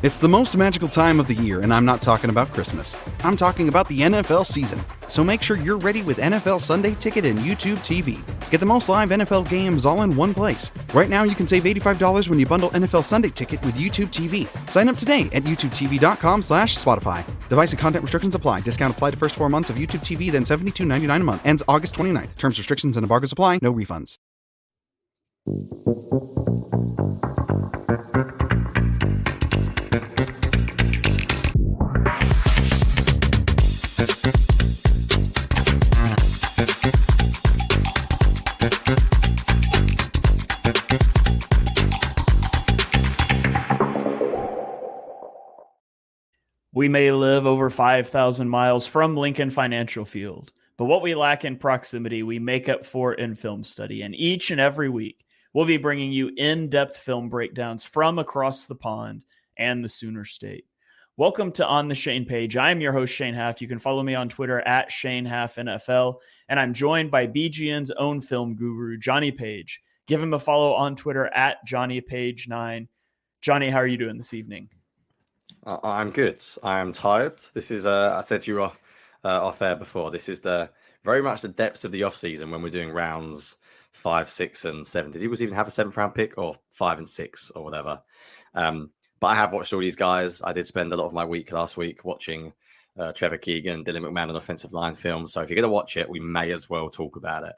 It's the most magical time of the year, and I'm not talking about Christmas. I'm talking about the NFL season. So make sure you're ready with NFL Sunday Ticket and YouTube TV. Get the most live NFL games all in one place. Right now, you can save $85 when you bundle NFL Sunday Ticket with YouTube TV. Sign up today at youtubetv.com/Spotify. Device and content restrictions apply. Discount applied to first 4 months of YouTube TV, then $72.99 a month. Ends August 29th. Terms, restrictions, and embargoes apply. No refunds. We may live over 5,000 miles from Lincoln Financial Field, but what we lack in proximity, we make up for in film study. And each and every week, we'll be bringing you in-depth film breakdowns from across the pond and the Sooner State. Welcome to On the Shane page. I am your host, Shane Haff. You can follow me on Twitter at ShaneHaffNFL, and I'm joined by BGN's own film guru, Jonny Page. Give him a follow on Twitter at JohnnyPage9. Jonny, how are you doing this evening? I'm good. I am tired. This is, I said to you off air before, this is very much the depths of the off season when we're doing rounds 5, 6, and 7. Did he even have a 7th round pick or 5 and 6 or whatever? But I have watched all these guys. I did spend a lot of my week last week watching Trevor Keegan, Dylan McMahon on offensive line film. So if you're going to watch it, we may as well talk about it.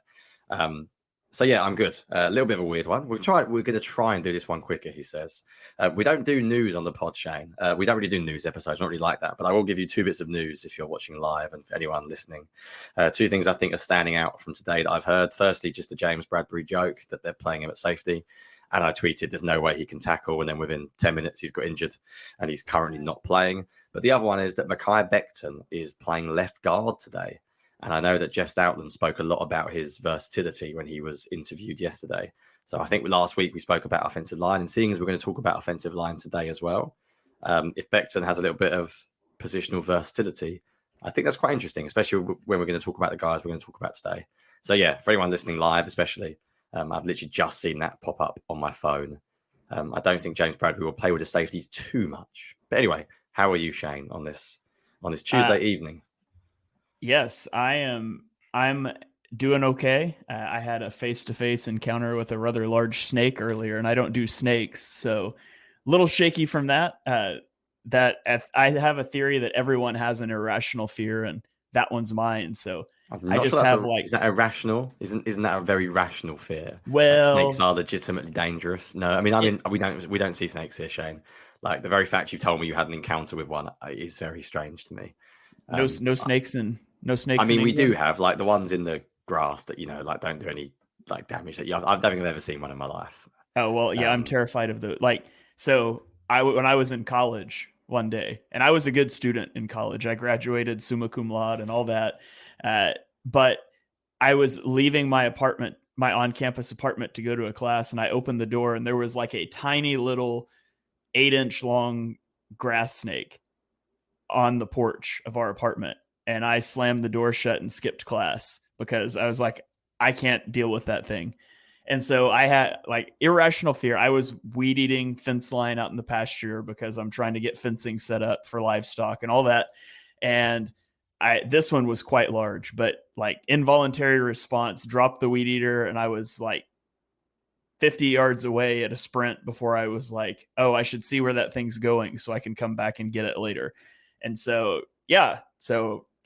So yeah, I'm good. A little bit of a weird one. We're going to try and do this one quicker, he says. We don't do news on the pod, Shane. We don't really do news episodes. Not really like that. But I will give you 2 bits of news if you're watching live and for anyone listening. 2 things I think are standing out from today that I've heard. Firstly, just the James Bradbury joke that they're playing him at safety. And I tweeted, there's no way he can tackle. And then within 10 minutes, he's got injured and he's currently not playing. But the other one is that Mekhi Becton is playing left guard today. And I know that Jeff Stoutland spoke a lot about his versatility when he was interviewed yesterday. So I think last week we spoke about offensive line, and seeing as we're going to talk about offensive line today as well, if Becton has a little bit of positional versatility, I think that's quite interesting, especially when we're going to talk about the guys we're going to talk about today. So yeah, for anyone listening live especially, I've literally just seen that pop up on my phone. I don't think James Bradbury will play with the safeties too much. But anyway, how are you, Shane, on this Tuesday evening? Yes, I'm doing okay. I had a face-to-face encounter with a rather large snake earlier, and I don't do snakes, so a little shaky from that. That I have a theory that everyone has an irrational fear, and that one's mine. So I just have is that irrational? Isn't that a very rational fear? Well, like snakes are legitimately dangerous. No, I mean we don't see snakes here, Shane. Like the very fact you told me you had an encounter with one is very strange to me. No snakes in. No snakes. I mean, we do have like the ones in the grass that like don't do any like damage. I don't think I've ever seen one in my life. Oh well, yeah, I'm terrified of those. So when I was in college one day, and I was a good student in college. I graduated summa cum laude and all that. But I was leaving my apartment, my on-campus apartment, to go to a class, and I opened the door, and there was like a tiny little 8-inch long grass snake on the porch of our apartment. And I slammed the door shut and skipped class because I was like, I can't deal with that thing. And so I had like irrational fear. I was weed eating fence line out in the pasture because I'm trying to get fencing set up for livestock and all that. And this one was quite large, but like involuntary response, dropped the weed eater. And I was like 50 yards away at a sprint before I was like, oh, I should see where that thing's going so I can come back and get it later. And so, yeah,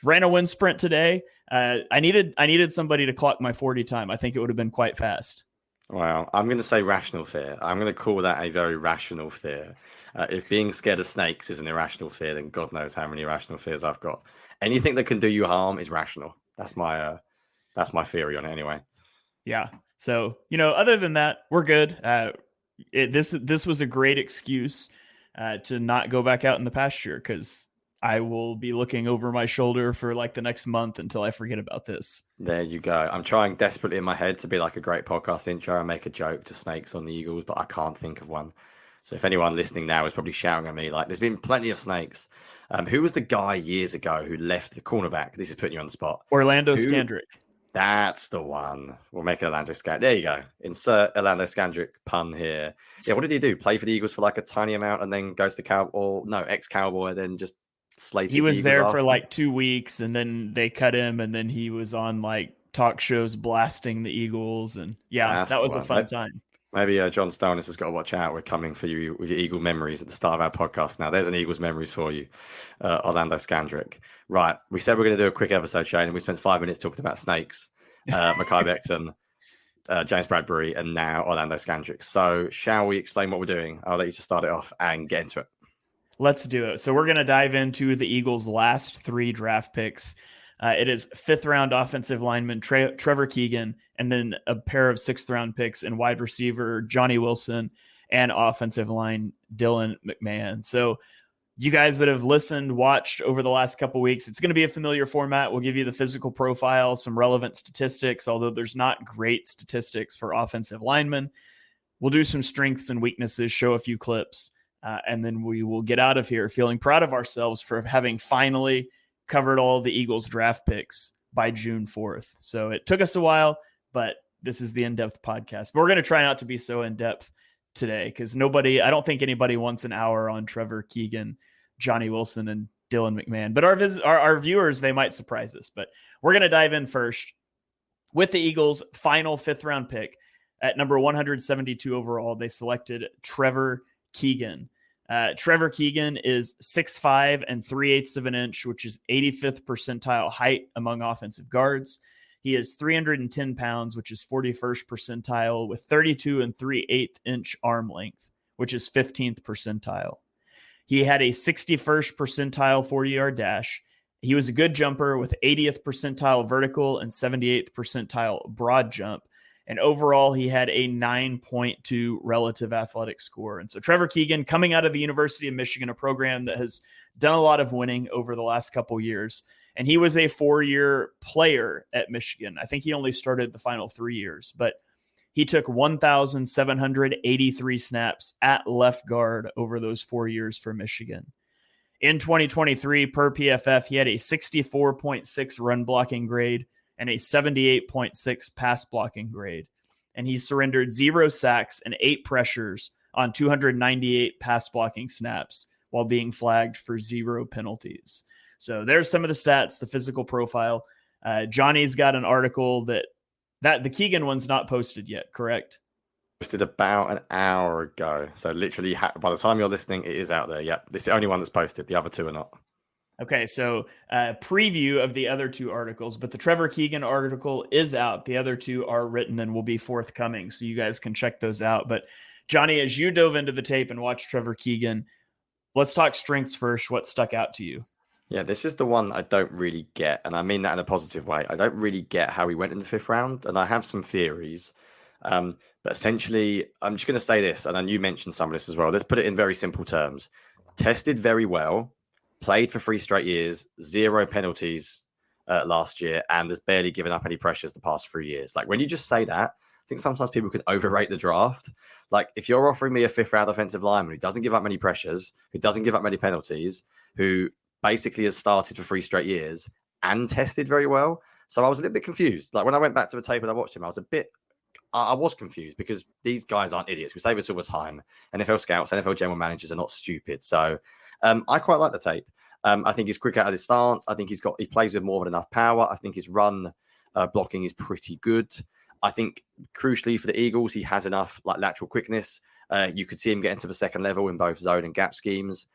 ran a wind sprint today. I needed somebody to clock my 40 time. I think it would have been quite fast. Wow. I'm going to say rational fear. I'm going to call that a very rational fear. If being scared of snakes is an irrational fear, then God knows how many irrational fears I've got. Anything that can do you harm is rational. That's my theory on it anyway. Yeah. So, other than that, we're good. This was a great excuse to not go back out in the pasture because I will be looking over my shoulder for like the next month until I forget about this. There you go. I'm trying desperately in my head to be like a great podcast intro and make a joke to snakes on the Eagles, but I can't think of one. So if anyone listening now is probably shouting at me, like, there's been plenty of snakes. Who was the guy years ago who left the cornerback? This is putting you on the spot. Orlando Scandrick. That's the one. We'll make an Orlando Scandrick. There you go. Insert Orlando Scandrick pun here. Yeah, what did he do? Play for the Eagles for like a tiny amount and then goes to ex-Cowboy, then just slated He the was Eagles there after? for like 2 weeks, and then they cut him, and then he was on like talk shows blasting the Eagles, and That's that the was a one. fun time. Maybe John Stonis has got to watch out. We're coming for you with your Eagle memories at the start of our podcast now. There's an Eagles memories for you, Orlando Scandrick. Right. We said we're going to do a quick episode, Shane, and we spent 5 minutes talking about snakes, Mekhi Becton, James Bradbury, and now Orlando Scandrick. So shall we explain what we're doing? I'll let you just start it off and get into it. Let's do it. So we're going to dive into the Eagles' last 3 draft picks. It is 5th round offensive lineman Trevor Keegan, and then a pair of 6th round picks in wide receiver Johnny Wilson and offensive line Dylan McMahon. So you guys that have listened, watched over the last couple of weeks, it's going to be a familiar format. We'll give you the physical profile, some relevant statistics, although there's not great statistics for offensive linemen. We'll do some strengths and weaknesses, show a few clips, and then we will get out of here feeling proud of ourselves for having finally covered all the Eagles draft picks by June 4th. So it took us a while, but this is the in-depth podcast. But we're going to try not to be so in-depth today because I don't think anybody wants an hour on Trevor Keegan, Johnny Wilson, and Dylan McMahon. But our viewers, they might surprise us. But we're going to dive in first with the Eagles' final 5th round pick at number 172 overall. They selected Trevor Keegan. Trevor Keegan is 6'5" and 3/8 of an inch, which is 85th percentile height among offensive guards. He is 310 pounds, which is 41st percentile, with 32 and 3/8 inch arm length, which is 15th percentile. He had a 61st percentile 40-yard dash. He was a good jumper with 80th percentile vertical and 78th percentile broad jump. And overall, he had a 9.2 relative athletic score. And so Trevor Keegan, coming out of the University of Michigan, a program that has done a lot of winning over the last couple of years. And he was a 4-year player at Michigan. I think he only started the final 3 years, but he took 1,783 snaps at left guard over those 4 years for Michigan. In 2023, per PFF, he had a 64.6 run blocking grade and a 78.6 pass blocking grade. And he surrendered 0 sacks and 8 pressures on 298 pass blocking snaps while being flagged for 0 penalties. So there's some of the stats, the physical profile. Johnny's got an article that the Keegan one's not posted yet, correct? Posted about an hour ago. So literally, by the time you're listening, it is out there. Yep. This is the only one that's posted. The other 2 are not. Okay, so preview of the other 2 articles, but the Trevor Keegan article is out. The other 2 are written and will be forthcoming, so you guys can check those out. But Johnny, as you dove into the tape and watched Trevor Keegan, let's talk strengths first. What stuck out to you? Yeah, this is the one I don't really get, and I mean that in a positive way. I don't really get how he went in the 5th round, and I have some theories. But essentially, I'm just going to say this, and then you mentioned some of this as well. Let's put it in very simple terms. Tested very well, played for 3 straight years, 0 penalties last year, and has barely given up any pressures the past 3 years. Like, when you just say that, I think sometimes people can overrate the draft. Like, if you're offering me a 5th round offensive lineman who doesn't give up many pressures, who doesn't give up many penalties, who basically has started for 3 straight years and tested very well. So I was a little bit confused. Like, when I went back to the tape and I watched him, I was confused because these guys aren't idiots. We say this all the time. NFL scouts, NFL general managers are not stupid. So I quite like the tape. I think he's quick out of his stance. I think he plays with more than enough power. I think his run blocking is pretty good. I think crucially for the Eagles, he has enough like lateral quickness. You could see him get into the second level in both zone and gap schemes.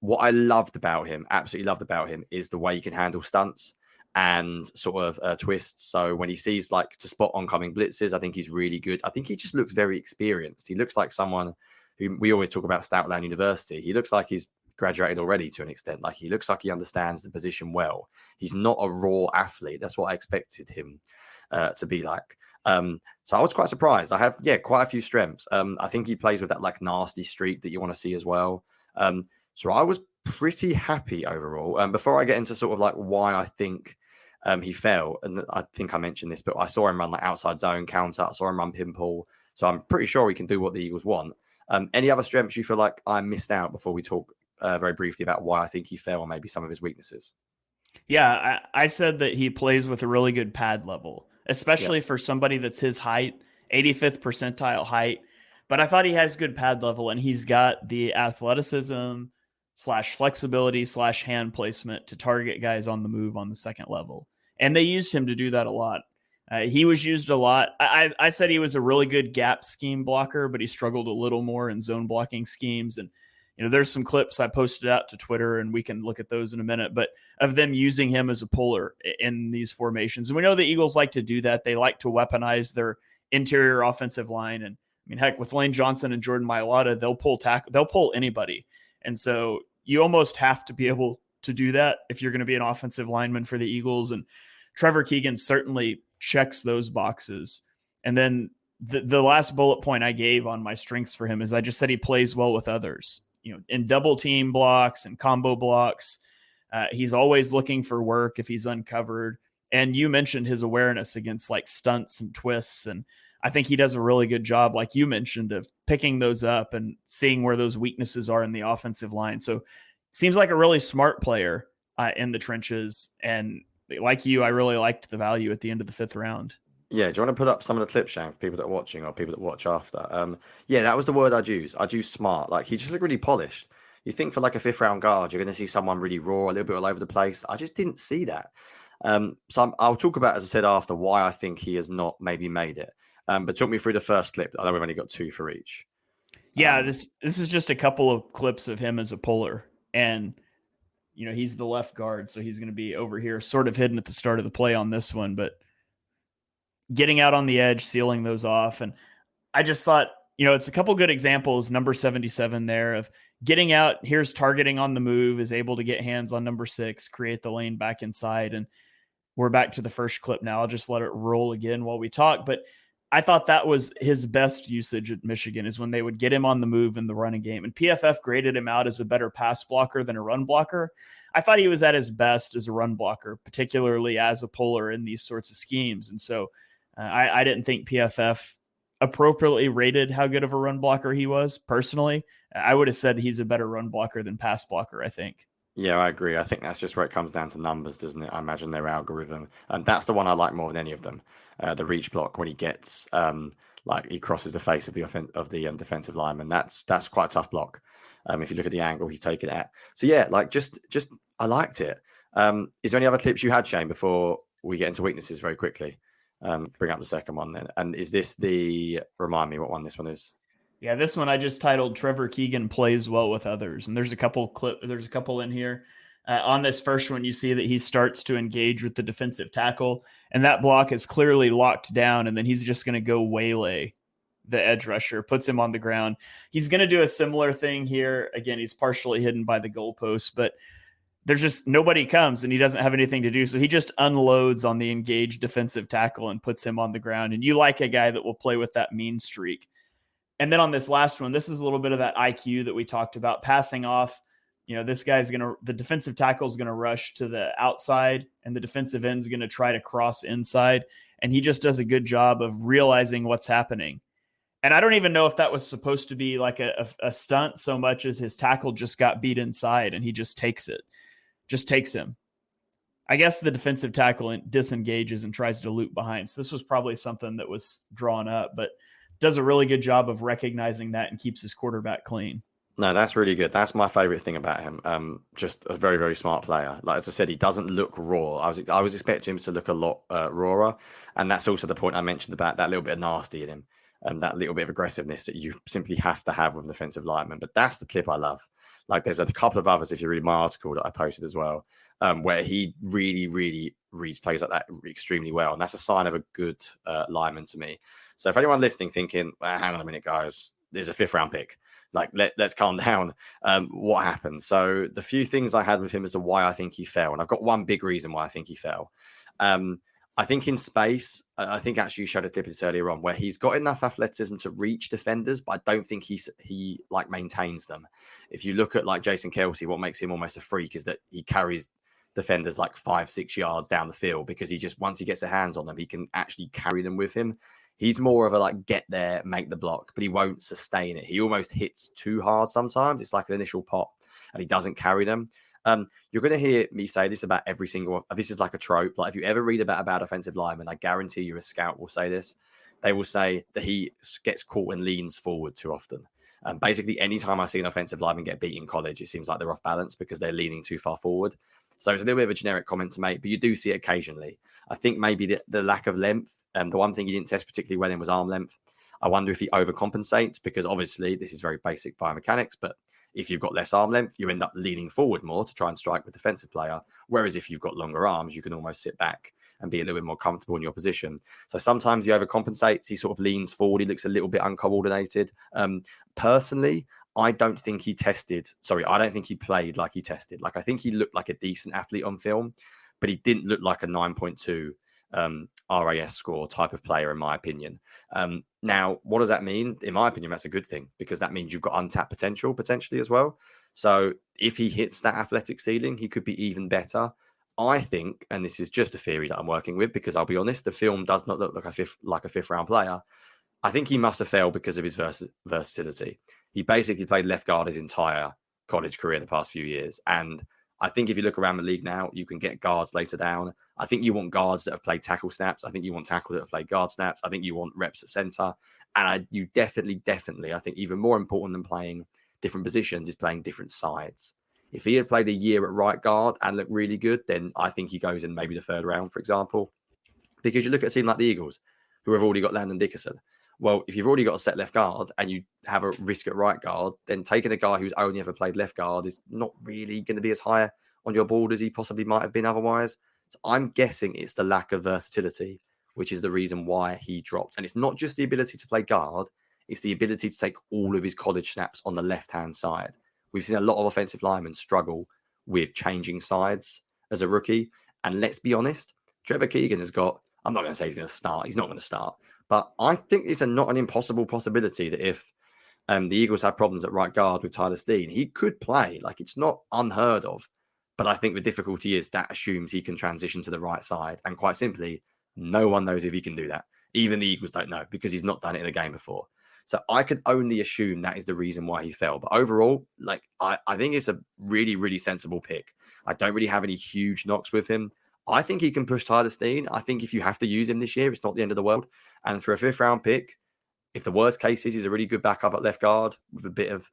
What I absolutely loved about him, is the way he can handle stunts and sort of twists. So when he sees like to spot oncoming blitzes, I think he's really good. I think he just looks very experienced. He looks like someone who we always talk about Stoutland University. He looks like he's graduated already to an extent. Like, he looks like he understands the position well. He's not a raw athlete. That's what I expected him to be like. So I was quite surprised. I have, quite a few strengths. I think he plays with that like nasty streak that you want to see as well. So I was pretty happy overall. Before I get into sort of like why I think he fell, and I think I mentioned this, but I saw him run like outside zone counter. I saw him run pinball. So I'm pretty sure he can do what the Eagles want. Any other strengths you feel like I missed out before we talk very briefly about why I think he fell, or maybe some of his weaknesses? Yeah, I said that he plays with a really good pad level, Yeah. especially for somebody that's his height, 85th percentile height. But I thought he has good pad level, and he's got the athleticism slash flexibility slash hand placement to target guys on the move on the second level. And they used him to do that a lot. He was used a lot. I said he was a really good gap scheme blocker, but he struggled a little more in zone blocking schemes. And there's some clips I posted out to Twitter, and we can look at those in a minute. But of them using him as a puller in these formations, and we know the Eagles like to do that. They like to weaponize their interior offensive line, and I mean, heck, with Lane Johnson and Jordan Mailata, they'll pull anybody, and so you almost have to be able to do that if you're going to be an offensive lineman for the Eagles. And Trevor Keegan certainly checks those boxes. And then the last bullet point I gave on my strengths for him is I just said he plays well with others, in double team blocks and combo blocks. He's always looking for work if he's uncovered. And you mentioned his awareness against like stunts and twists. And I think he does a really good job, like you mentioned, of picking those up and seeing where those weaknesses are in the offensive line. So seems like a really smart player in the trenches. And like you, I really liked the value at the end of the 5th round. Yeah, do you want to put up some of the clips, Shane, for people that are watching or people that watch after? Yeah, that was the word I'd use. I'd use smart. Like, he just looked really polished. You think for like a 5th round guard, you're going to see someone really raw, a little bit all over the place. I just didn't see that. I'll talk about, as I said, after why I think he has not maybe made it. But talk me through the first clip. I know we've only got 2 for each. Yeah, this is just a couple of clips of him as a puller. And, he's the left guard, so he's going to be over here sort of hidden at the start of the play on this one. But getting out on the edge, sealing those off. And I just thought, it's a couple good examples, number 77 there, of getting out. Here's targeting on the move, is able to get hands on number 6, create the lane back inside. And we're back to the first clip now. I'll just let it roll again while we talk. But I thought that was his best usage at Michigan, is when they would get him on the move in the running game. And PFF graded him out as a better pass blocker than a run blocker. I thought he was at his best as a run blocker, particularly as a puller in these sorts of schemes. And so I didn't think PFF appropriately rated how good of a run blocker he was. Personally, I would have said he's a better run blocker than pass blocker, I think. Yeah, I agree. I think that's just where it comes down to numbers, doesn't it? I imagine their algorithm. And that's the one I like more than any of them. The reach block, when he gets like he crosses the face of the defensive lineman. That's quite a tough block. If you look at the angle he's taken it at. So yeah, like just I liked it. Is there any other clips you had, Shane, before we get into weaknesses very quickly? Bring up the second one then. And is this remind me what one this one is? Yeah, this one I just titled Trevor Keegan plays well with others. And there's a couple in here. On this first one, you see that he starts to engage with the defensive tackle, and that block is clearly locked down. And then he's just going to go waylay the edge rusher, puts him on the ground. He's going to do a similar thing here. Again, he's partially hidden by the goalpost, but there's just nobody comes and he doesn't have anything to do. So he just unloads on the engaged defensive tackle and puts him on the ground. And you like a guy that will play with that mean streak. And then on this last one, this is a little bit of that IQ that we talked about, passing off. This guy's the defensive tackle is going to rush to the outside and the defensive end is going to try to cross inside. And he just does a good job of realizing what's happening. And I don't even know if that was supposed to be like a stunt so much as his tackle just got beat inside and he just takes him. I guess the defensive tackle disengages and tries to loop behind. So this was probably something that was drawn up, but does a really good job of recognizing that and keeps his quarterback clean. No, that's really good. That's my favorite thing about him. Just a very, very smart player. Like, as I said, he doesn't look raw. I was expecting him to look a lot rawer. And that's also the point I mentioned about that little bit of nasty in him. That little bit of aggressiveness that you simply have to have with an defensive lineman. But that's the clip I love. Like, there's a couple of others, if you read my article that I posted as well, where he really, really reads plays like that extremely well. And that's a sign of a good lineman to me. So if anyone listening thinking, well, hang on a minute, guys, there's a 5th round pick. Like, let's calm down. What happened? So the few things I had with him as to why I think he fell, and I've got one big reason why I think he fell. I think in space, I think actually you showed a clip this earlier on where he's got enough athleticism to reach defenders, but I don't think he like maintains them. If you look at like Jason Kelce, what makes him almost a freak is that he carries defenders like 5-6 yards down the field because he just, once he gets their hands on them, he can actually carry them with him. He's more of a like get there, make the block, but he won't sustain it. He almost hits too hard sometimes. It's like an initial pop and he doesn't carry them. You're going to hear me say this about every single. This is like a trope. Like if you ever read about a bad offensive lineman, I guarantee you a scout will say this. They will say that he gets caught and leans forward too often. Basically, anytime I see an offensive lineman get beat in college, it seems like they're off balance because they're leaning too far forward. So it's a little bit of a generic comment to make, but you do see it occasionally. I think maybe the lack of length. The one thing he didn't test particularly well in was arm length. I wonder if he overcompensates because obviously this is very basic biomechanics, but if you've got less arm length, you end up leaning forward more to try and strike with the defensive player. Whereas if you've got longer arms, you can almost sit back and be a little bit more comfortable in your position. So sometimes he overcompensates. He sort of leans forward. He looks a little bit uncoordinated. Personally, I don't think he played like he tested. Like I think he looked like a decent athlete on film, but he didn't look like a 9.2 RAS score type of player, in my opinion. Now, what does that mean? In my opinion, that's a good thing because that means you've got untapped potential potentially as well. So if he hits that athletic ceiling, he could be even better. I think, and this is just a theory that I'm working with because I'll be honest, the film does not look like a fifth round player. I think he must have failed because of his versatility. He basically played left guard his entire college career the past few years. And I think if you look around the league now, you can get guards later down. I think you want guards that have played tackle snaps. I think you want tackle that have played guard snaps. I think you want reps at center. And you definitely, I think even more important than playing different positions is playing different sides. If he had played a year at right guard and looked really good, then I think he goes in maybe the third round, for example. Because you look at a team like the Eagles, who have already got Landon Dickerson. Well, if you've already got a set left guard and you have a risk at right guard, then taking a guy who's only ever played left guard is not really going to be as high on your board as he possibly might have been otherwise. So I'm guessing it's the lack of versatility, which is the reason why he dropped. And it's not just the ability to play guard, it's the ability to take all of his college snaps on the left-hand side. We've seen a lot of offensive linemen struggle with changing sides as a rookie. And let's be honest, Trevor Keegan has got, I'm not going to say he's going to start. He's not going to start. But I think it's not an impossible possibility that if the Eagles have problems at right guard with Tyler Steen, he could play. Like, it's not unheard of. But I think the difficulty is that assumes he can transition to the right side. And quite simply, no one knows if he can do that. Even the Eagles don't know because he's not done it in a game before. So I could only assume that is the reason why he fell. But overall, like I think it's a really, really sensible pick. I don't really have any huge knocks with him. I think he can push Tyler Steen. I think if you have to use him this year, it's not the end of the world. And for a fifth round pick, if the worst case is he's a really good backup at left guard with a bit of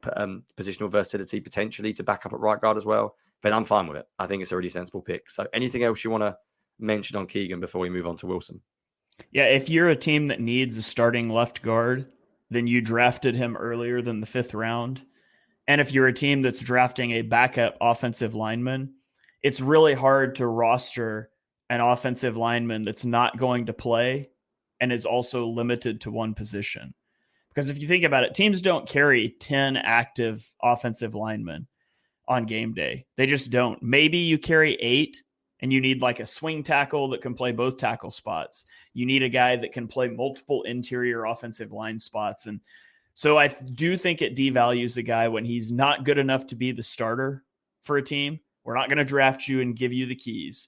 positional versatility potentially to back up at right guard as well, then I'm fine with it. I think it's a really sensible pick. So anything else you want to mention on Keegan before we move on to Wilson? Yeah, if you're a team that needs a starting left guard, then you drafted him earlier than the fifth round. And if you're a team that's drafting a backup offensive lineman, it's really hard to roster an offensive lineman that's not going to play and is also limited to one position. Because if you think about it, teams don't carry 10 active offensive linemen on game day. They just don't. Maybe you carry 8 and you need like a swing tackle that can play both tackle spots. You need a guy that can play multiple interior offensive line spots. And so I do think it devalues a guy when he's not good enough to be the starter for a team. We're not going to draft you and give you the keys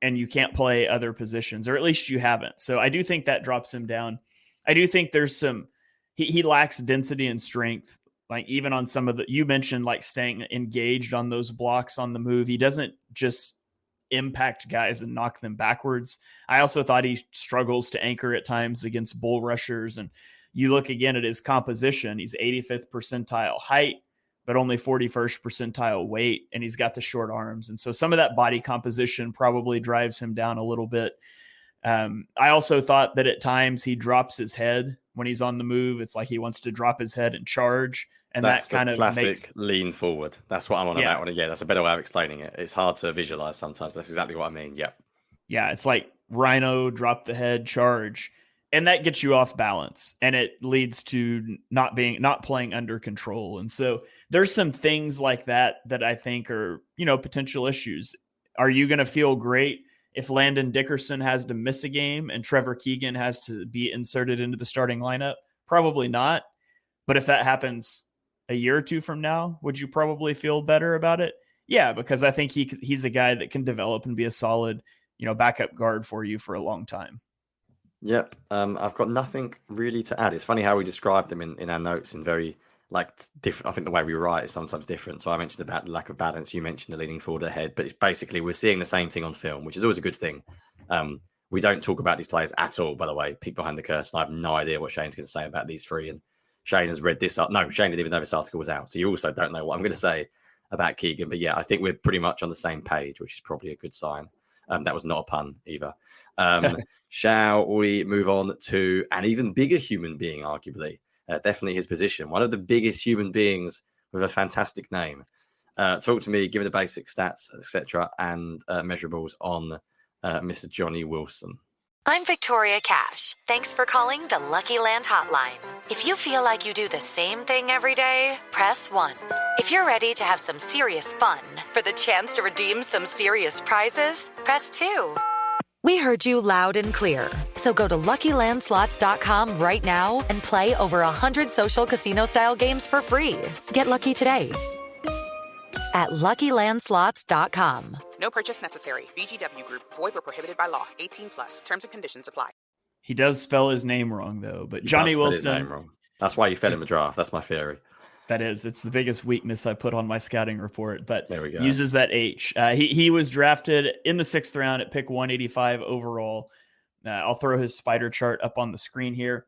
and you can't play other positions, or at least you haven't. So I do think that drops him down. I do think there's he lacks density and strength. Like even on some of you mentioned like staying engaged on those blocks on the move. He doesn't just impact guys and knock them backwards. I also thought he struggles to anchor at times against bull rushers. And you look again at his composition, he's 85th percentile height, but only 41st percentile weight. And he's got the short arms. And so some of that body composition probably drives him down a little bit. I also thought that at times he drops his head when he's on the move. It's like he wants to drop his head and charge. And that's that kind of classic lean forward. That's what I'm on about. Yeah, that's a better way of explaining it. It's hard to visualize sometimes, but that's exactly what I mean. Yeah. Yeah, it's like rhino, drop the head, charge. And that gets you off balance. And it leads to not playing under control. And so there's some things like that I think are, potential issues. Are you going to feel great if Landon Dickerson has to miss a game and Trevor Keegan has to be inserted into the starting lineup? Probably not. But if that happens a year or two from now, would you probably feel better about it? Yeah, because I think he's a guy that can develop and be a solid, backup guard for you for a long time. Yep. I've got nothing really to add. It's funny how we described them in our notes in very different. I think the way we write is sometimes different. So I mentioned about the lack of balance. You mentioned the leaning forward ahead, but it's basically we're seeing the same thing on film, which is always a good thing. We don't talk about these players at all, by the way. Peek behind the curtain. I have no idea what Shane's going to say about these three. And Shane has read this up. No, Shane didn't even know this article was out. So you also don't know what I'm going to say about Keegan. But yeah, I think we're pretty much on the same page, which is probably a good sign. That was not a pun either. Shall we move on to an even bigger human being, arguably? Definitely his position. One of the biggest human beings with a fantastic name. Talk to me, give me the basic stats, etc., and measurables on Mr. Jonny Wilson. I'm Victoria Cash. Thanks for calling the Lucky Land Hotline. If you feel like you do the same thing every day, press 1. If you're ready to have some serious fun for the chance to redeem some serious prizes, press 2. We heard you loud and clear. So go to LuckyLandSlots.com right now and play over 100 social casino-style games for free. Get lucky today at LuckyLandSlots.com. No purchase necessary. VGW Group. Void where prohibited by law. 18 plus. Terms and conditions apply. He does spell his name wrong, though. But Jonny Wilson. His name wrong. That's why you fell in the draft. That's my theory. It's the biggest weakness I put on my scouting report. But there we go. Uses that H. He was drafted in the 6th round at pick 185 overall. I'll throw his spider chart up on the screen here.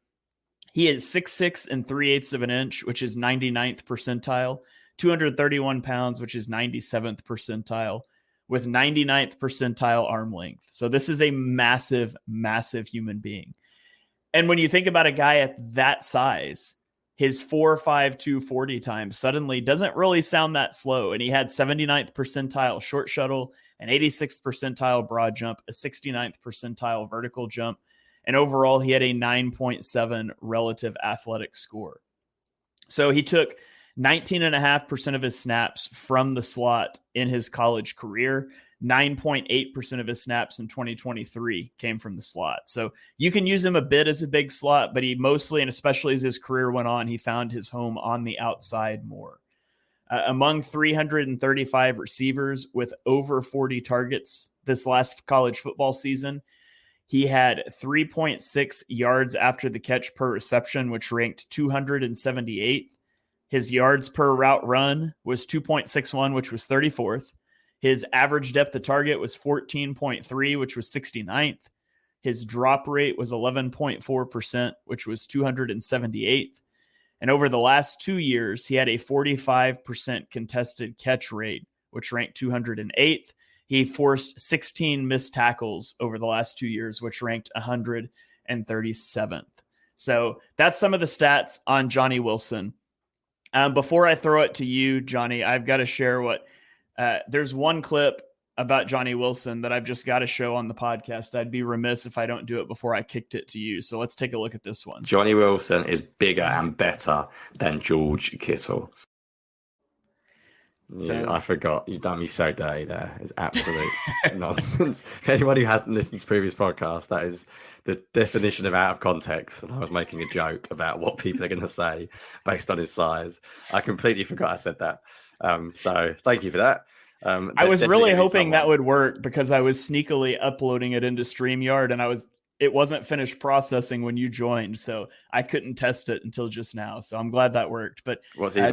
He is 6'6" and 3/8 of an inch, which is 99th percentile. 231 pounds, which is 97th percentile, with 99th percentile arm length. So this is a massive, massive human being. And when you think about a guy at that size, his 4.52 40 time suddenly doesn't really sound that slow. And he had 79th percentile short shuttle, an 86th percentile broad jump, a 69th percentile vertical jump. And overall, he had a 9.7 relative athletic score. So he took 19.5% of his snaps from the slot in his college career. 9.8% of his snaps in 2023 came from the slot. So you can use him a bit as a big slot, but he mostly, and especially as his career went on, he found his home on the outside more. Among 335 receivers with over 40 targets this last college football season, he had 3.6 yards after the catch per reception, which ranked 278th. His yards per route run was 2.61, which was 34th. His average depth of target was 14.3, which was 69th. His drop rate was 11.4%, which was 278th. And over the last 2 years, he had a 45% contested catch rate, which ranked 208th. He forced 16 missed tackles over the last 2 years, which ranked 137th. So that's some of the stats on Jonny Wilson. Before I throw it to you, Jonny, I've got to share what there's one clip about Jonny Wilson that I've just got to show on the podcast. I'd be remiss if I don't do it before I kicked it to you. So let's take a look at this one. Jonny Wilson is bigger and better than George Kittle. Yeah, I forgot. You've done me so dirty there. It's absolute nonsense. For anyone who hasn't listened to previous podcasts, that is the definition of out of context. And I was making a joke about what people are going to say based on his size. I completely forgot I said that. So thank you for that. I was really hoping that would work because I was sneakily uploading it into StreamYard and it wasn't finished processing when you joined, so I couldn't test it until just now. So I'm glad that worked. But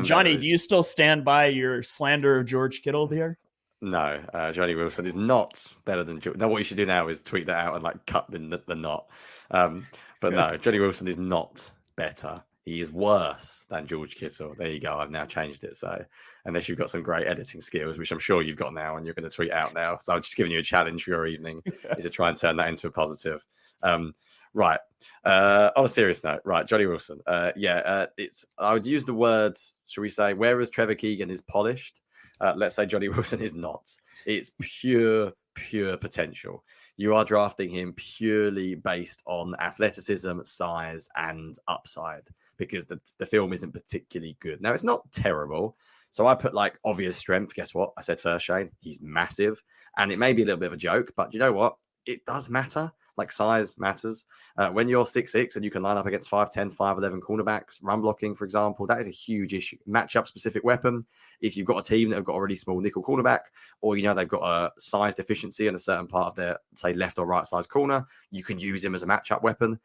Jonny, do you still stand by your slander of George Kittle here? No, Jonny Wilson is not better than George. Now, what you should do now is tweet that out and cut the knot. But no, Jonny Wilson is not better. He is worse than George Kittle. There you go. I've now changed it. So unless you've got some great editing skills, which I'm sure you've got now, and you're going to tweet out now. So I'm just giving you a challenge for your evening is to try and turn that into a positive. Right. On a serious note, right. Jonny Wilson. I would use the word, shall we say, whereas Trevor Keegan is polished, let's say Jonny Wilson is not. It's pure potential. You are drafting him purely based on athleticism, size, and upside because the film isn't particularly good. Now, it's not terrible. So I put obvious strength. Guess what? I said first, Shane. He's massive. And it may be a little bit of a joke, but you know what? It does matter. Size matters. When you're 6'6" and you can line up against 5'10", 5'11" cornerbacks, run blocking, for example, that is a huge issue. Matchup specific weapon. If you've got a team that have got a really small nickel cornerback, or they've got a size deficiency in a certain part of their, say, left or right side corner, you can use him as a matchup weapon.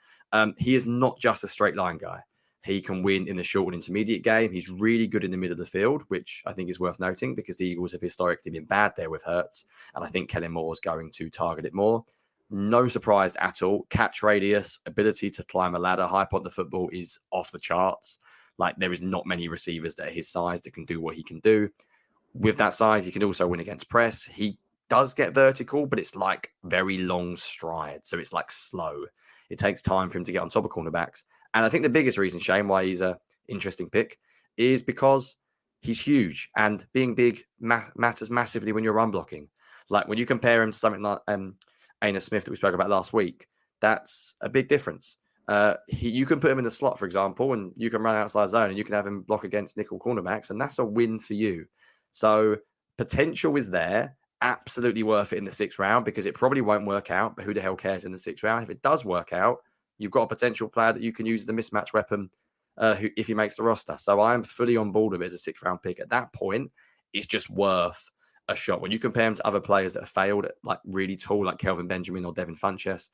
He is not just a straight line guy. He can win in the short and intermediate game. He's really good in the middle of the field, which I think is worth noting because the Eagles have historically been bad there with Hurts. And I think Kellen Moore is going to target it more. No surprise at all. Catch radius, ability to climb a ladder, hype on the football is off the charts. Like, there is not many receivers that are his size that can do what he can do. With that size, he can also win against press. He does get vertical, but it's like very long strides. So it's like slow. It takes time for him to get on top of cornerbacks. And I think the biggest reason, Shane, why he's an interesting pick is because he's huge. And being big matters massively when you're run blocking. Like, when you compare him to something like Aina Smith that we spoke about last week, that's a big difference. You can put him in the slot, for example, and you can run outside zone and you can have him block against nickel cornerbacks, and that's a win for you. So potential is there. Absolutely worth it in the 6th round because it probably won't work out, but who the hell cares in the 6th round? If it does work out, you've got a potential player that you can use as a mismatch weapon if he makes the roster. So I'm fully on board with it as a 6th round pick. At that point, it's just worth a shot. When you compare him to other players that have failed at like really tall, like Kelvin Benjamin or Devin Funchess,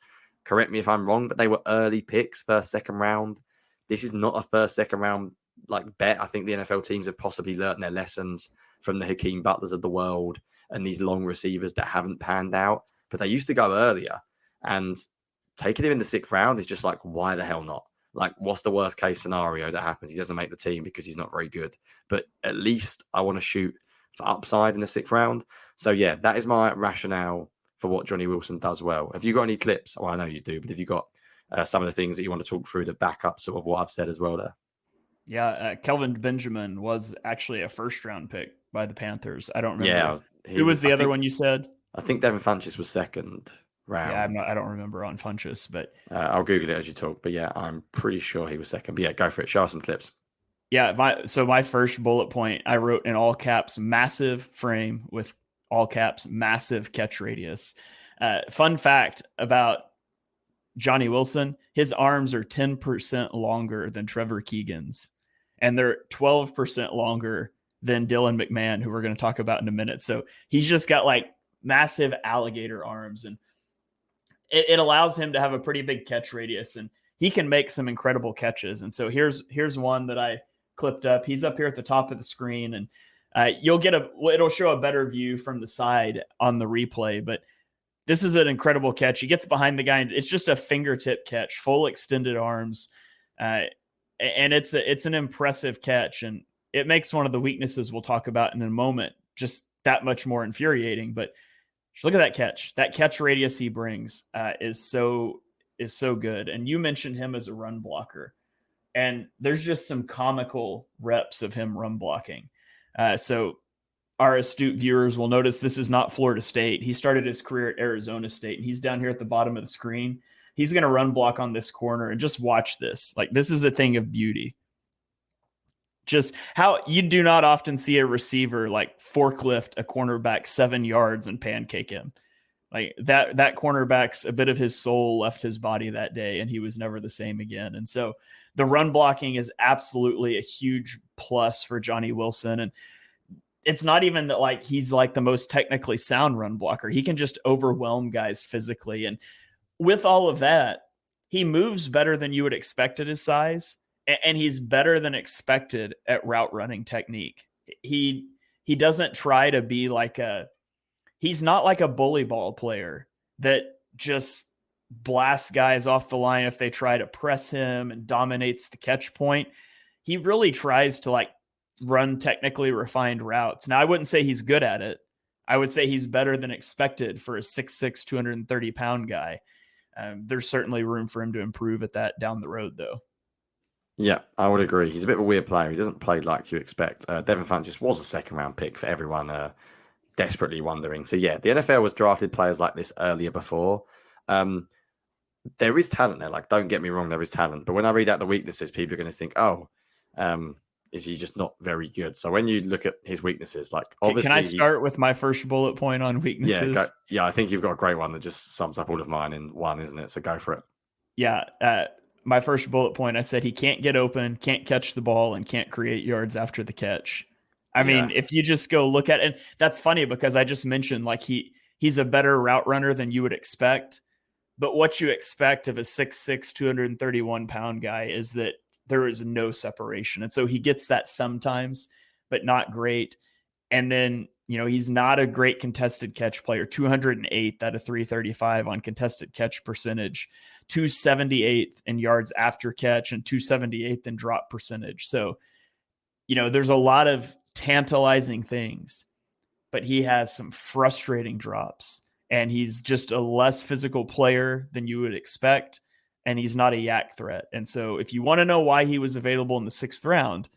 correct me if I'm wrong, but they were early picks, 1st, 2nd round. This is not a 1st, 2nd round like bet. I think the NFL teams have possibly learned their lessons from the Hakeem Butlers of the world and these long receivers that haven't panned out. But they used to go earlier, and taking him in the 6th round is just like, why the hell not? Like, what's the worst case scenario that happens? He doesn't make the team because he's not very good. But at least I want to shoot for upside in the 6th round. So yeah, that is my rationale for what Johnny Wilson does well. Have you got any clips? Well, I know you do, but have you got some of the things that you want to talk through to back up sort of what I've said as well there? Yeah, Kelvin Benjamin was actually a 1st round pick by the Panthers. I don't remember. Yeah, who was the other one you said? I think Devin Funchess was 2nd round. Yeah, I don't remember on Funchess, but I'll Google it as you talk. But yeah, I'm pretty sure he was 2nd. But yeah, go for it. Show us some clips. Yeah, my first bullet point, I wrote in all caps, massive frame with all caps, massive catch radius. Fun fact about Johnny Wilson, his arms are 10% longer than Trevor Keegan's, and they're 12% longer than Dylan McMahon, who we're going to talk about in a minute. So he's just got like massive alligator arms, and it allows him to have a pretty big catch radius, and he can make some incredible catches. And so here's one that I clipped up. He's up here at the top of the screen, and it'll show a better view from the side on the replay, but this is an incredible catch. He gets behind the guy, and it's just a fingertip catch, full extended arms. And it's an impressive catch, and it makes one of the weaknesses we'll talk about in a moment just that much more infuriating. But just look at that catch. That catch radius he brings is so good. And you mentioned him as a run blocker, and there's just some comical reps of him run blocking. So our astute viewers will notice this is not Florida State. He started his career at Arizona State, and he's down here at the bottom of the screen. He's going to run block on this corner, and just watch this. Like, this is a thing of beauty. Just how you do not often see a receiver like forklift a cornerback 7 yards and pancake him. Like that cornerback's a bit of his soul left his body that day, and he was never the same again. And so the run blocking is absolutely a huge plus for Johnny Wilson. And it's not even that like he's like the most technically sound run blocker. He can just overwhelm guys physically. And with all of that, he moves better than you would expect at his size. And he's better than expected at route running technique. He doesn't try to be he's not like a bully ball player that just blasts guys off the line if they try to press him and dominates the catch point. He really tries to like run technically refined routes. Now, I wouldn't say he's good at it. I would say he's better than expected for a 6'6", 230-pound guy. There's certainly room for him to improve at that down the road, though. Yeah, I would agree. He's a bit of a weird player. He doesn't play like you expect. Devin Funchess was a 2nd round pick for everyone desperately wondering. So yeah, the NFL has drafted players like this earlier before. There is talent there. Like, don't get me wrong, there is talent. But when I read out the weaknesses, people are going to think, is he just not very good? So when you look at his weaknesses, like obviously, can I start with my first bullet point on weaknesses? Yeah, I think you've got a great one that just sums up all of mine in one, isn't it? So go for it. Yeah. My first bullet point, I said he can't get open, can't catch the ball, and can't create yards after the catch. I mean, if you just go look at it, and that's funny because I just mentioned like he's a better route runner than you would expect. But what you expect of a 6'6", 231-pound guy is that there is no separation. And so he gets that sometimes, but not great. And then, he's not a great contested catch player. 208 out of 335 on contested catch percentage, 278th in yards after catch, and 278th in drop percentage. So, there's a lot of tantalizing things, but he has some frustrating drops, and he's just a less physical player than you would expect. And he's not a yak threat. And so if you want to know why he was available in the 6th round,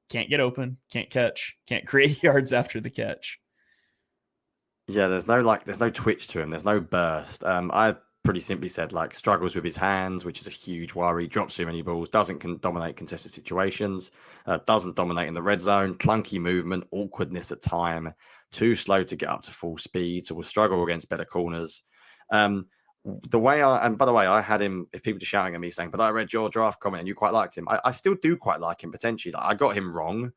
can't get open, can't catch, can't create yards after the catch. Yeah, there's no twitch to him. There's no burst. I pretty simply said struggles with his hands, which is a huge worry. Drops too many balls, doesn't dominate contested situations, doesn't dominate in the red zone, clunky movement, awkwardness at time, too slow to get up to full speed, so will struggle against better corners. By the way, I had him, if people are shouting at me saying, but I read your draft comment and you quite liked him. I still do quite like him potentially. I got him wrong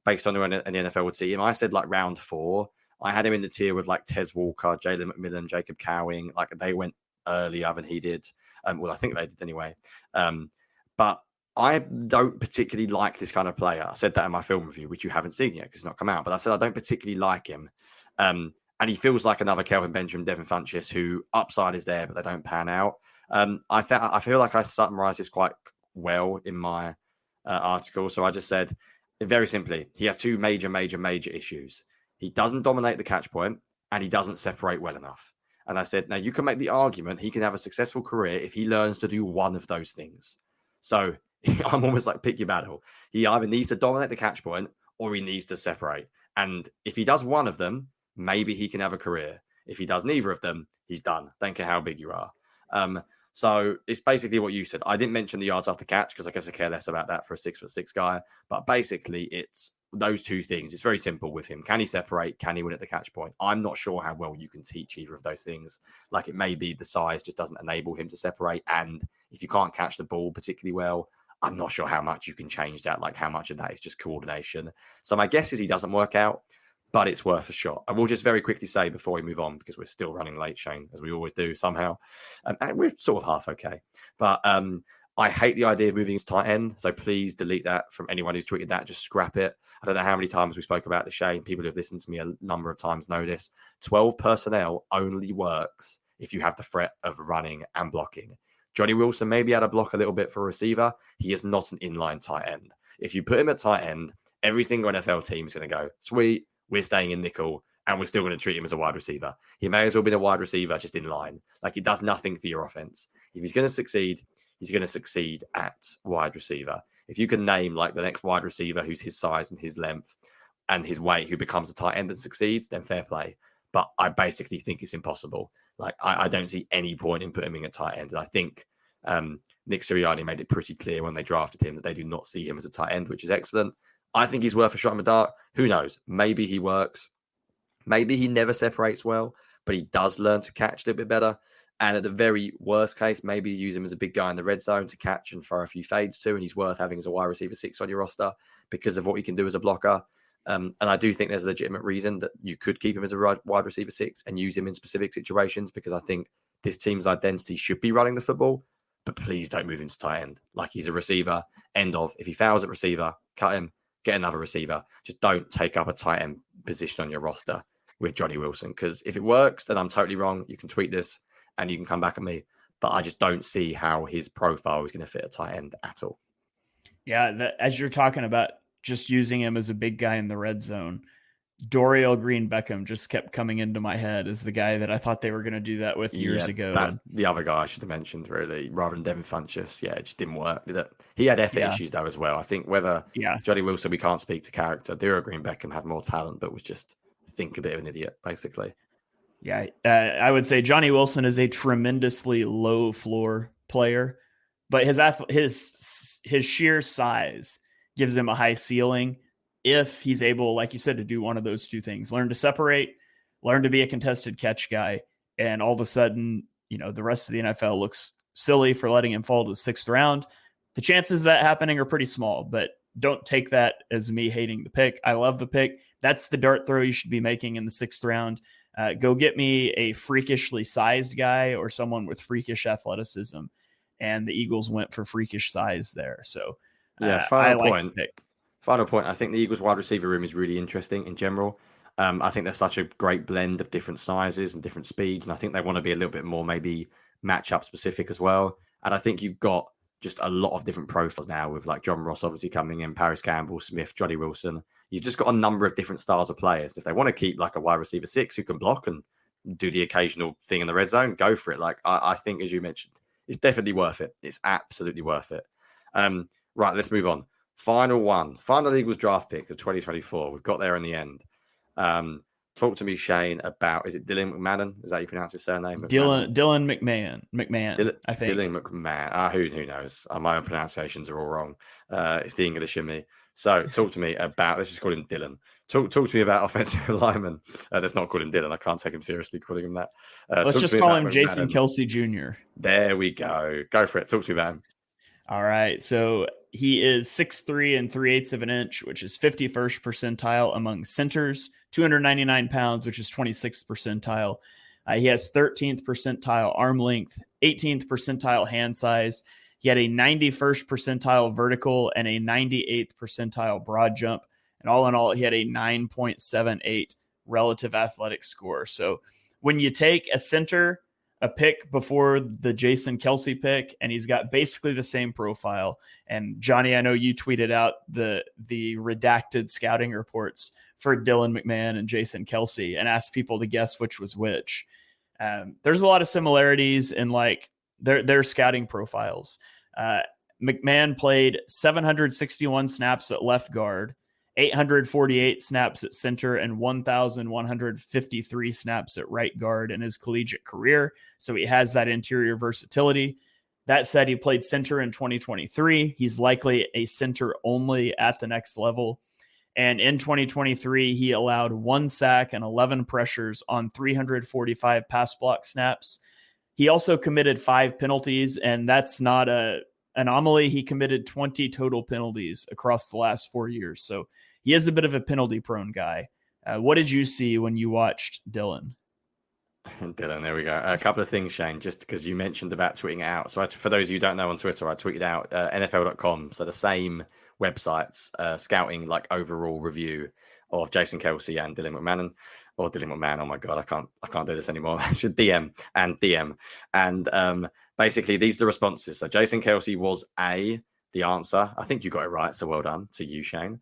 based on when the NFL would see him. I said round 4. I had him in the tier with Tez Walker, Jalen McMillan, Jacob Cowing. They went earlier than he did. Well, I think they did anyway. But I don't particularly like this kind of player. I said that in my film review, which you haven't seen yet because it's not come out. But I said I don't particularly like him. And he feels like another Kelvin Benjamin, Devin Funchess, who upside is there, but they don't pan out. I feel like I summarized this quite well in my article. So I just said, very simply, he has 2 major issues. He doesn't dominate the catch point, and he doesn't separate well enough. And I said, now you can make the argument he can have a successful career if he learns to do one of those things. So I'm almost pick your battle. He either needs to dominate the catch point or he needs to separate. And if he does one of them, maybe he can have a career. If he does neither of them, he's done. Don't care how big you are. So it's basically what you said. I didn't mention the yards after catch because I guess I care less about that for a 6'6" guy. But basically, it's those 2 things. It's very simple with him. Can he separate? Can he win at the catch point? I'm not sure how well you can teach either of those things. It may be the size just doesn't enable him to separate. And if you can't catch the ball particularly well, I'm not sure how much you can change that. How much of that is just coordination. So my guess is he doesn't work out. But it's worth a shot. I will just very quickly say before we move on, because we're still running late, Shane, as we always do somehow. And we're sort of half okay. But I hate the idea of moving his tight end. So please delete that from anyone who's tweeted that. Just scrap it. I don't know how many times we spoke about this, Shane. People who have listened to me a number of times know this. 12 personnel only works if you have the threat of running and blocking. Jonny Wilson maybe had to block a little bit for a receiver. He is not an inline tight end. If you put him at tight end, every single NFL team is going to go, sweet, we're staying in nickel, and we're still going to treat him as a wide receiver. He may as well be a wide receiver just in line. He does nothing for your offense. If he's going to succeed, he's going to succeed at wide receiver. If you can name the next wide receiver who's his size and his length and his weight who becomes a tight end and succeeds, then fair play. But I basically think it's impossible. I don't see any point in putting him at tight end. And I think Nick Sirianni made it pretty clear when they drafted him that they do not see him as a tight end, which is excellent. I think he's worth a shot in the dark. Who knows? Maybe he works. Maybe he never separates well, but he does learn to catch a little bit better. And at the very worst case, maybe you use him as a big guy in the red zone to catch and throw a few fades to, and he's worth having as a wide receiver 6 on your roster because of what he can do as a blocker. And I do think there's a legitimate reason that you could keep him as a wide receiver 6 and use him in specific situations, because I think this team's identity should be running the football, but please don't move him to tight end. He's a receiver, end of. If he fouls at receiver, cut him. Get another receiver. Just don't take up a tight end position on your roster with Jonny Wilson. Because if it works, then I'm totally wrong. You can tweet this and you can come back at me. But I just don't see how his profile is going to fit a tight end at all. Yeah, as you're talking about just using him as a big guy in the red zone, Dorial Green Beckham just kept coming into my head as the guy that I thought they were going to do that with years ago. That's the other guy I should have mentioned, really, rather than Devin Funchess. Yeah, it just didn't work, did it? He had effort issues, though, as well. I think whether Jonny Wilson, we can't speak to character. Dorial Green Beckham had more talent, but was just, I think, a bit of an idiot, basically. Yeah, I would say Jonny Wilson is a tremendously low floor player, but his sheer size gives him a high ceiling if he's able, like you said, to do one of those 2 things: learn to separate, learn to be a contested catch guy. And all of a sudden, the rest of the NFL looks silly for letting him fall to the 6th round. The chances of that happening are pretty small, but don't take that as me hating the pick. I love the pick. That's the dart throw you should be making in the 6th round. Go get me a freakishly sized guy or someone with freakish athleticism. And the Eagles went for freakish size there. So Yeah, I final like point. the pick. Final point. I think the Eagles wide receiver room is really interesting in general. I think there's such a great blend of different sizes and different speeds, and I think they want to be a little bit more maybe matchup specific as well. And I think you've got just a lot of different profiles now with like John Ross obviously coming in, Paris Campbell, Smith, Johnny Wilson. You've just got a number of different styles of players. If they want to keep like a wide receiver 6 who can block and do the occasional thing in the red zone, go for it. Like I think, as you mentioned, it's definitely worth it. It's absolutely worth it. Right, let's move on. Final Eagles draft pick of 2024. We've got there in the end. Talk to me, Shane, about, is it Dylan McMahon? Is that how you pronounce his surname? Dylan McMahon, I think. Dylan McMahon. Who knows? My own pronunciations are all wrong. It's the English in me. So talk to me about, let's just call him Dylan. Talk to me about offensive lineman. Let's not call him Dylan. I can't take him seriously calling him that. Let's just call him Jason Kelce Jr. There we go. Go for it. Talk to me about him. All right. So he is 6'3" and 3/8 of an inch, which is 51st percentile among centers, 299 pounds, which is 26th percentile. He has 13th percentile arm length, 18th percentile hand size. He had a 91st percentile vertical and a 98th percentile broad jump. And all in all, he had a 9.78 relative athletic score. So when you take a center, a pick before the Jason Kelce pick, and he's got basically the same profile. And Johnny, I know you tweeted out the redacted scouting reports for Dylan McMahon and Jason Kelce and asked people to guess which was which. There's a lot of similarities in like their scouting profiles. McMahon played 761 snaps at left guard, 848 snaps at center, and 1,153 snaps at right guard in his collegiate career. So he has that interior versatility. That said, he played center in 2023. He's likely a center only at the next level. And in 2023, he allowed 1 sack and 11 pressures on 345 pass block snaps. He also committed 5 penalties, and that's not an anomaly. He committed 20 total penalties across the last 4 years. So he is a bit of a penalty-prone guy. What did you see when you watched Dylan? Dylan, there we go. A couple of things, Shane, just because you mentioned about tweeting it out. So for those of you who don't know, on Twitter, I tweeted out NFL.com. So the same websites, scouting like overall review of Jason Kelce and Dylan McMahon. Or Dylan McMahon, oh my God, I can't do this anymore. I should DM. And basically, these are the responses. So Jason Kelce was the answer. I think you got it right, so well done to you, Shane.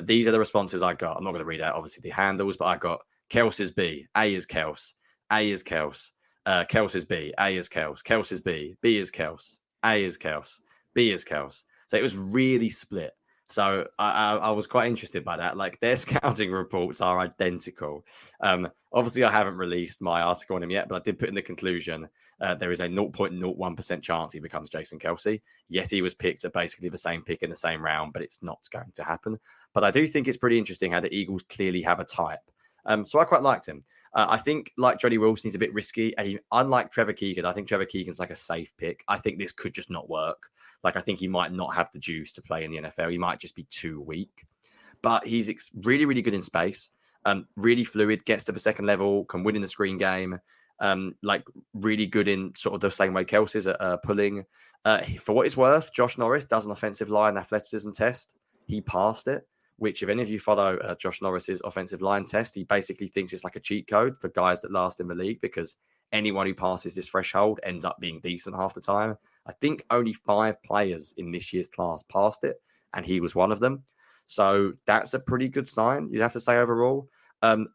These are the responses I got. I'm not going to read out, obviously, the handles, but I got Kels is B, A is Kels, A is Kels, Kels is B, A is Kels, Kels is B, B is Kels, A is Kels, B is Kels. So it was really split. So I was quite interested by that. Like their scouting reports are identical. Obviously, I haven't released my article on him yet, but I did put in the conclusion there is a 0.01% chance he becomes Jason Kelce. Yes, he was picked at basically the same pick in the same round, but it's not going to happen. But I do think it's pretty interesting how the Eagles clearly have a type. So I quite liked him. I think like Johnny Wilson, he's a bit risky. And unlike Trevor Keegan, I think Trevor Keegan's like a safe pick. I think this could just not work. Like, I think he might not have the juice to play in the NFL. He might just be too weak. But he's really, really good in space. Really fluid, gets to the second level, can win in the screen game. Like, really good in sort of the same way Kelce's at pulling. For what it's worth, Josh Norris does an offensive line athleticism test. He passed it, which if any of you follow Josh Norris's offensive line test, he basically thinks it's like a cheat code for guys that last in the league because anyone who passes this threshold ends up being decent half the time. I think only 5 players in this year's class passed it, and he was one of them. So that's a pretty good sign, you'd have to say overall.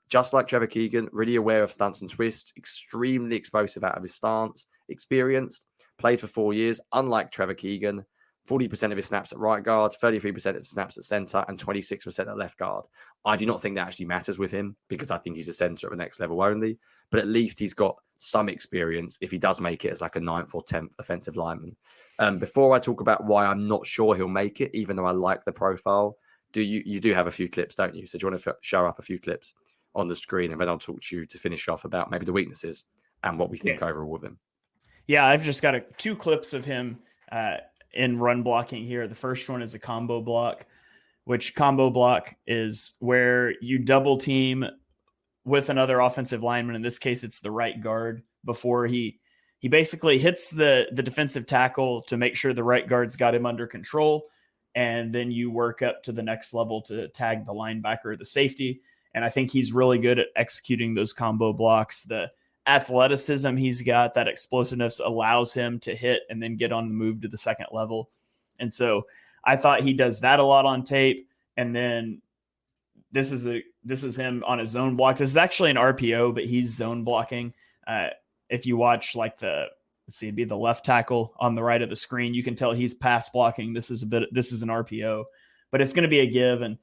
Just like Trevor Keegan, really aware of stunts and twists, extremely explosive out of his stance, experienced, played for 4 years, unlike Trevor Keegan, 40% of his snaps at right guard, 33% of snaps at center, and 26% at left guard. I do not think that actually matters with him because I think he's a center at the next level only, but at least he's got some experience if he does make it as like a 9th or 10th offensive lineman. Before I talk about why I'm not sure he'll make it, even though I like the profile, you do have a few clips, don't you? So do you want to show up a few clips on the screen, and then I'll talk to you to finish off about maybe the weaknesses and what we think overall with him. Yeah, I've just got 2 clips of him in run blocking here. The first one is a combo block, which combo block is where you double team with another offensive lineman. In this case, it's the right guard before he basically hits the defensive tackle to make sure the right guard's got him under control. and then you work up to the next level to tag the linebacker or the safety. And I think he's really good at executing those combo blocks. The athleticism he's got, that explosiveness allows him to hit and then get on the move to the second level. And so I thought he does that a lot on tape. And then this is him on a zone block. This is actually an RPO, but he's zone blocking. If you watch like it'd be the left tackle on the right of the screen, you can tell he's pass blocking. This is an RPO, but it's going to be a give. And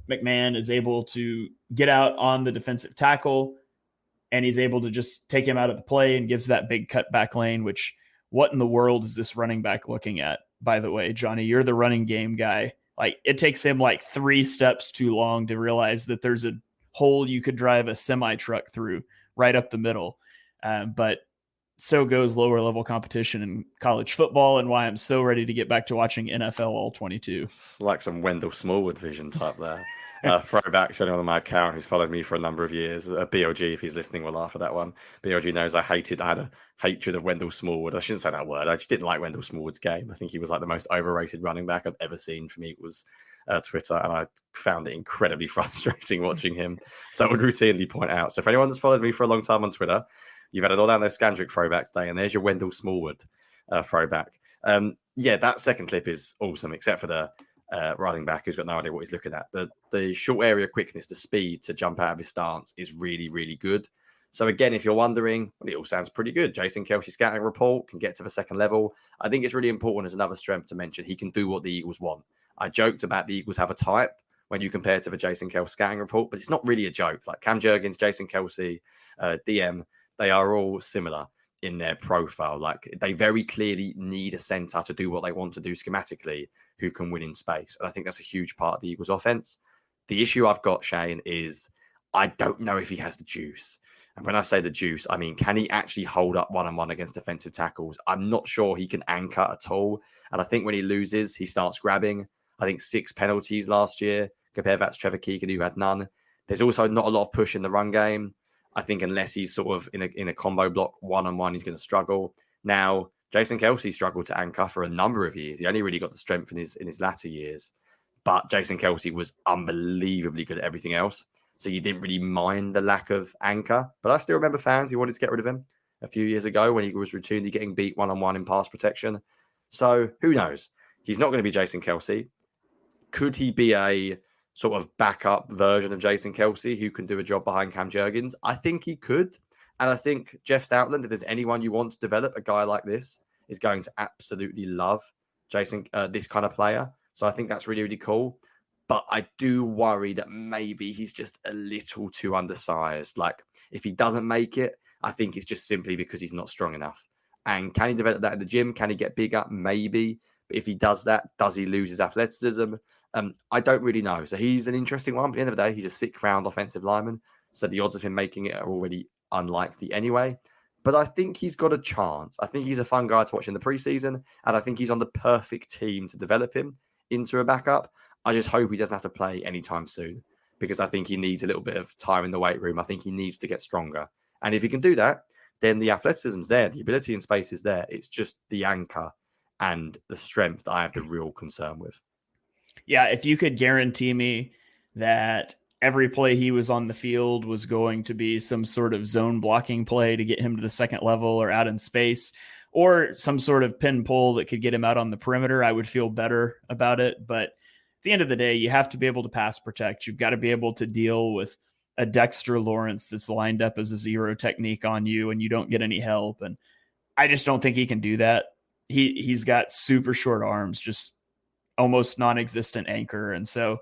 McMahon is able to get out on the defensive tackle, and he's able to just take him out of the play and gives that big cut back lane, which what in the world is this running back looking at? By the way, Jonny, you're the running game guy. Like, it takes him like 3 steps too long to realize that there's a hole you could drive a semi truck through right up the middle. But so goes lower level competition in college football, and why I'm so ready to get back to watching NFL all 22. It's like some Wendell Smallwood vision type there. Throwback to anyone on my account who's followed me for a number of years. BOG, if he's listening, will laugh at that one. BOG knows I had a hatred of Wendell Smallwood. I shouldn't say that word. I just didn't like Wendell Smallwood's game. I think he was like the most overrated running back I've ever seen from Eagles Twitter, and I found it incredibly frustrating watching him. So I would routinely point out. So if anyone that's followed me for a long time on Twitter, you've had an Orlando Scandrick throwback today, and there's your Wendell Smallwood throwback. Yeah, that second clip is awesome, except for the running back who's got no idea what he's looking at. The short area quickness, the speed to jump out of his stance is really, really good. So again, if you're wondering, well, it all sounds pretty good. Jason Kelce scouting report can get to the second level. I think it's really important as another strength to mention. He can do what the Eagles want. I joked about the Eagles have a type when you compare to the Jason Kelce scouting report, but it's not really a joke. Like Cam Jurgens, Jason Kelce, DM, they are all similar in their profile. Like, they very clearly need a center to do what they want to do schematically, who can win in space. And I think that's a huge part of the Eagles offense. The issue I've got, Shane, is I don't know if he has the juice. And when I say the juice, I mean, can he actually hold up one-on-one against defensive tackles? I'm not sure he can anchor at all. And I think when he loses, he starts grabbing. I think 6 penalties last year. Compare that to Trevor Keegan, who had none. There's also not a lot of push in the run game. I think unless he's sort of in a combo block one-on-one, he's going to struggle. Now, Jason Kelce struggled to anchor for a number of years. He only really got the strength in his latter years. But Jason Kelce was unbelievably good at everything else. So you didn't really mind the lack of anchor. But I still remember fans who wanted to get rid of him a few years ago when he was routinely getting beat one-on-one in pass protection. So who knows? He's not going to be Jason Kelce. Could he be a sort of backup version of Jason Kelce who can do a job behind Cam Jurgens? I think he could. And I think Jeff Stoutland, if there's anyone you want to develop, a guy like this is going to absolutely love Jason, this kind of player. So I think that's really, really cool. But I do worry that maybe he's just a little too undersized. Like, if he doesn't make it, I think it's just simply because he's not strong enough. And can he develop that in the gym? Can he get bigger? Maybe. But if he does that, does he lose his athleticism? I don't really know. So he's an interesting one. But at the end of the day, he's a 6th round offensive lineman. So the odds of him making it are already unlikely anyway. But I think he's got a chance. I think he's a fun guy to watch in the preseason. And I think he's on the perfect team to develop him into a backup. I just hope he doesn't have to play anytime soon, because I think he needs a little bit of time in the weight room. I think he needs to get stronger. And if he can do that, then the athleticism's there. The ability in space is there. It's just the anchor and the strength that I have the real concern with. Yeah, if you could guarantee me that every play he was on the field was going to be some sort of zone blocking play to get him to the second level or out in space, or some sort of pin pull that could get him out on the perimeter, I would feel better about it. But at the end of the day, you have to be able to pass protect. You've got to be able to deal with a Dexter Lawrence that's lined up as a zero technique on you and you don't get any help. And I just don't think he can do that. He's got super short arms, just almost non-existent anchor. And so,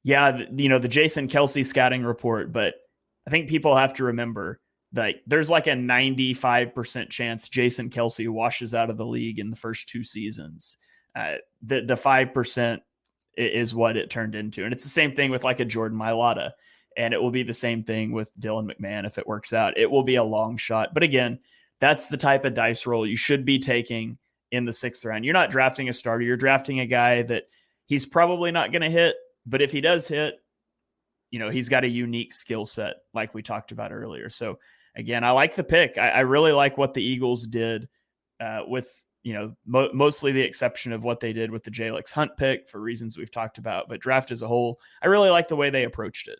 yeah, the Jason Kelce scouting report, but I think people have to remember that there's like a 95% chance Jason Kelce washes out of the league in the first 2 seasons. The 5% is what it turned into. And it's the same thing with like a Jordan Mailata. And it will be the same thing with Dylan McMahon if it works out. It will be a long shot. But again, that's the type of dice roll you should be taking in the 6th round. You're not drafting a starter. You're drafting a guy that he's probably not going to hit. But if he does hit, he's got a unique skill set like we talked about earlier. So again, I like the pick. I really like what the Eagles did with mostly the exception of what they did with the Jalix Hunt pick for reasons we've talked about. But draft as a whole, I really like the way they approached it.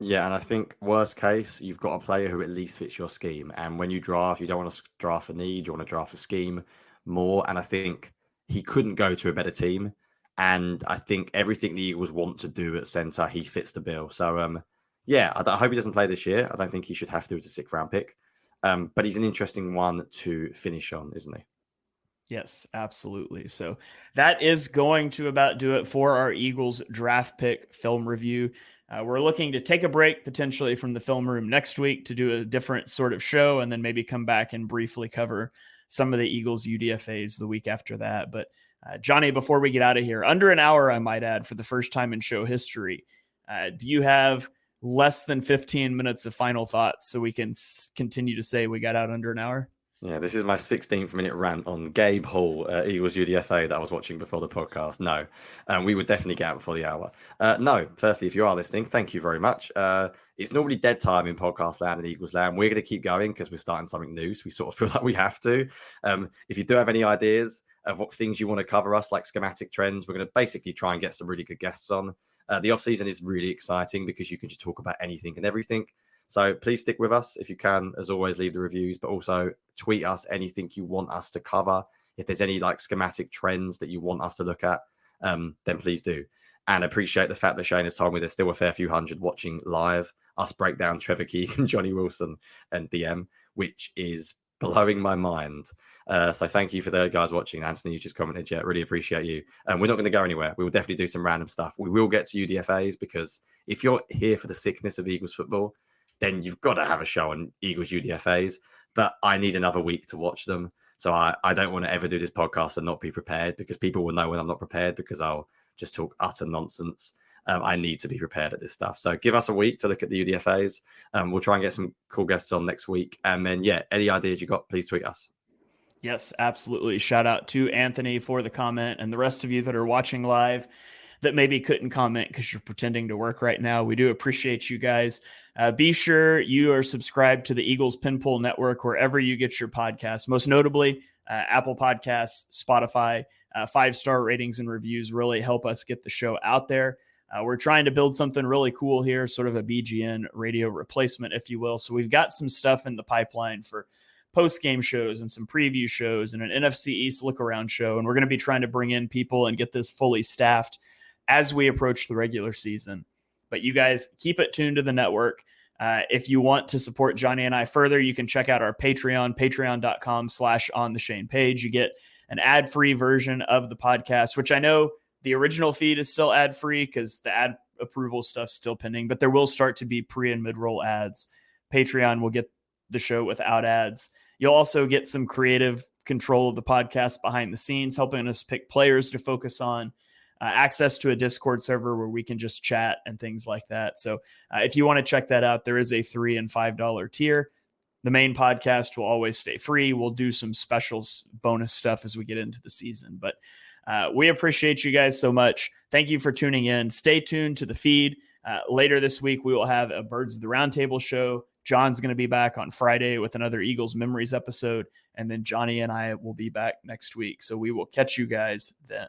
Yeah, and I think worst case, you've got a player who at least fits your scheme. And when you draft, you don't want to draft for need, you want to draft for scheme more. And I think he couldn't go to a better team. And I think everything the Eagles want to do at center, he fits the bill. So, yeah, I hope he doesn't play this year. I don't think he should have to as a 6th round pick. But he's an interesting one to finish on, isn't he? Yes, absolutely. So that is going to about do it for our Eagles draft pick film review. We're looking to take a break potentially from the film room next week to do a different sort of show and then maybe come back and briefly cover some of the Eagles UDFAs the week after that. But Jonny, before we get out of here, under an hour, I might add, for the first time in show history, do you have less than 15 minutes of final thoughts so we can continue to say we got out under an hour? Yeah, this is my 16th minute rant on Gabe Hall, Eagles UDFA that I was watching before the podcast. No, we would definitely get out before the hour. No, firstly, if you are listening, thank you very much. It's normally dead time in podcast land and Eagles land. We're going to keep going because we're starting something new. So we sort of feel like we have to. If you do have any ideas of what things you want to cover us, like schematic trends, we're going to basically try and get some really good guests on. The off season is really exciting because you can just talk about anything and everything. So please stick with us if you can. As always, leave the reviews, but also tweet us anything you want us to cover. If there's any like schematic trends that you want us to look at, then please do. And I appreciate the fact that Shane has told me there's still a fair few hundred watching live us break down Trevor Keegan, Jonny Wilson, and DM, which is blowing my mind. So thank you for the guys watching. Anthony, you just commented, yeah, really appreciate you. And we're not going to go anywhere. We will definitely do some random stuff. We will get to UDFAs because if you're here for the sickness of Eagles football, then you've got to have a show on Eagles UDFAs. But I need another week to watch them. So I don't want to ever do this podcast and not be prepared because people will know when I'm not prepared because I'll just talk utter nonsense. I need to be prepared at this stuff. So give us a week to look at the UDFAs. We'll try and get some cool guests on next week. And then, yeah, any ideas you got, please tweet us. Yes, absolutely. Shout out to Anthony for the comment and the rest of you that are watching live that maybe couldn't comment because you're pretending to work right now. We do appreciate you guys. Be sure you are subscribed to the Eagles Pinpool Network wherever you get your podcasts, most notably Apple Podcasts, Spotify. 5-star ratings and reviews really help us get the show out there. We're trying to build something really cool here, sort of a BGN radio replacement, if you will. So we've got some stuff in the pipeline for post-game shows and some preview shows and an NFC East look-around show. And we're going to be trying to bring in people and get this fully staffed as we approach the regular season. But you guys keep it tuned to the network. If you want to support Jonny and I further, you can check out our Patreon, patreon.com/ontheshanepage. You get an ad-free version of the podcast, which I know the original feed is still ad-free because the ad approval stuff's still pending, but there will start to be pre and mid-roll ads. Patreon will get the show without ads. You'll also get some creative control of the podcast behind the scenes, helping us pick players to focus on, access to a Discord server where we can just chat and things like that. So if you want to check that out, there is a $3 and $5 tier. The main podcast will always stay free. We'll do some special bonus stuff as we get into the season, but we appreciate you guys so much. Thank you for tuning in. Stay tuned to the feed. Later this week, we will have a Birds of the Roundtable show. John's going to be back on Friday with another Eagles Memories episode, and then Jonny and I will be back next week. So we will catch you guys then.